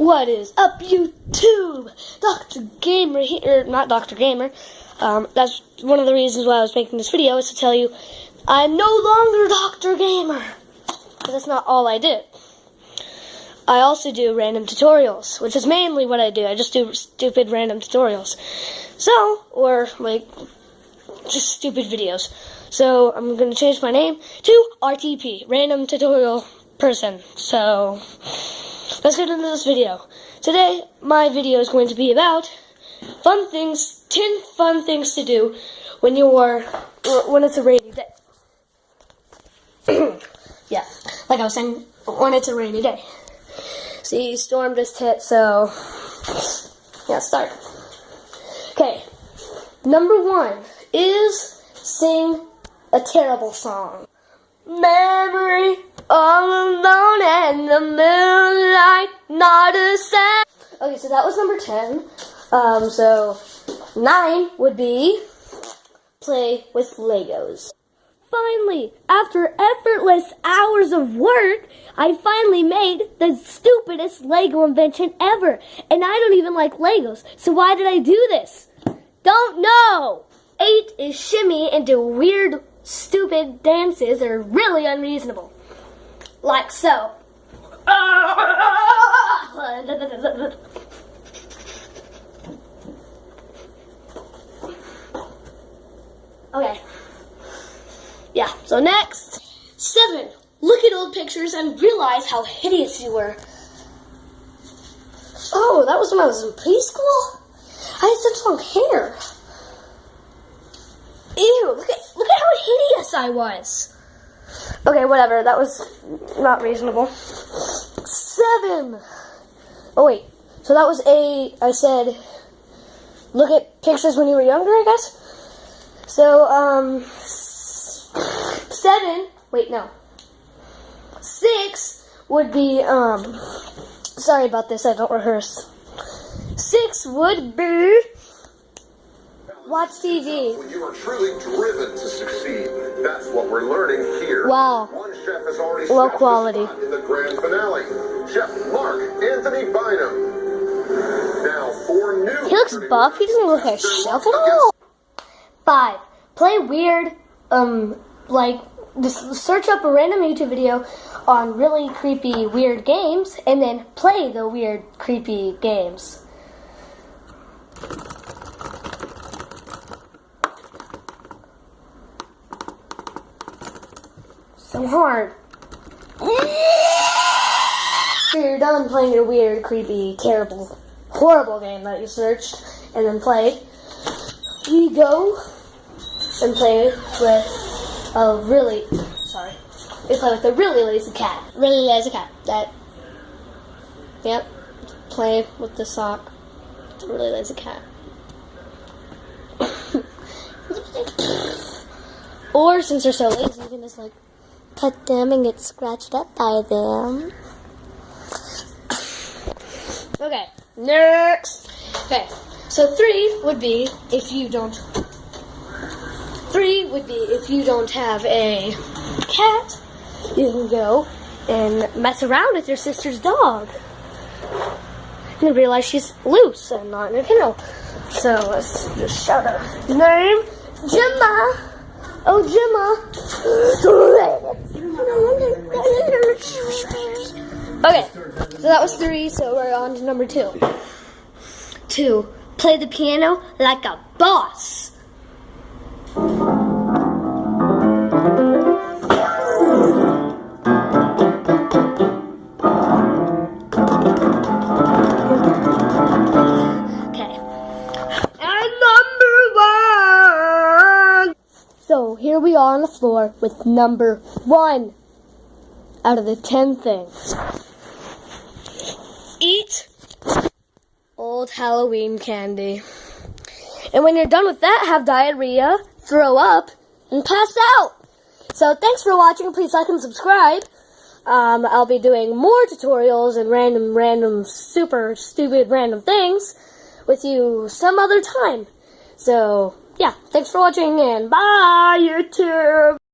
What is up, YouTube? Dr. Gamer here, not Dr. Gamer. That's one of the reasons why I was making this video, is to tell you I'm no longer Dr. Gamer. But that's not all I do. I also do random tutorials, which is mainly what I do. I just do stupid random tutorials. Or just stupid videos. So I'm going to change my name to RTP, Random Tutorial Person. So let's get into this video. Today, my video is going to be about 10 fun things to do when it's a rainy day. Yeah, like I was saying, when it's a rainy day. See, storm just hit, so yeah, start. Okay, number 1 is sing a terrible song. Memory, all alone in the moonlight, not a sound. Okay, so that was number 10. So 9 would be play with Legos. Finally, after effortless hours of work, I finally made the stupidest Lego invention ever. And I don't even like Legos, so why did I do this? Don't know! 8 is shimmy into weird, stupid dances that are really unreasonable. Like so. Okay. Yeah, so next. 7. Look at old pictures and realize how hideous you were. Oh, that was when I was in preschool? I had such long hair. Ew, look at how hideous I was. Okay, whatever, that was not reasonable. 7. Oh wait, so that was I said, look at pictures when you were younger, I guess? So, 7, wait, no. 6 would be, sorry about this, I don't rehearse. 6 would be watch TV. When you are truly driven to succeed, that's what we're learning here. Wow. One chef has already low quality in the grand finale. Chef Mark Anthony Bynum. Now 4 new. He looks buff. He doesn't look like a chef at all. 5. Play weird. Just search up a random YouTube video on really creepy, weird games, and then play the weird, creepy games. So hard. After you're done playing your weird, creepy, terrible, horrible game that you searched and then played, you go and play with a really lazy cat. Really lazy cat. Play with the sock. It's a really lazy cat. Or since they're so lazy, you can just cut them and get scratched up by them. Okay, next. Okay, so 3 would be if you don't have a cat, you can go and mess around with your sister's dog. And you realize she's loose and not in a kennel. So let's just shout out name, Gemma. Oh, Gemma. Okay, so that was 3, so we're on to number 2. 2, play the piano like a boss. Okay. And number 1. So here we are on the floor with number 1 out of the 10 things. Eat old Halloween candy. And when you're done with that, have diarrhea, throw up, and pass out. So thanks for watching. Please like and subscribe. I'll be doing more tutorials and random, super stupid random things with you some other time. So yeah, thanks for watching and bye, YouTube.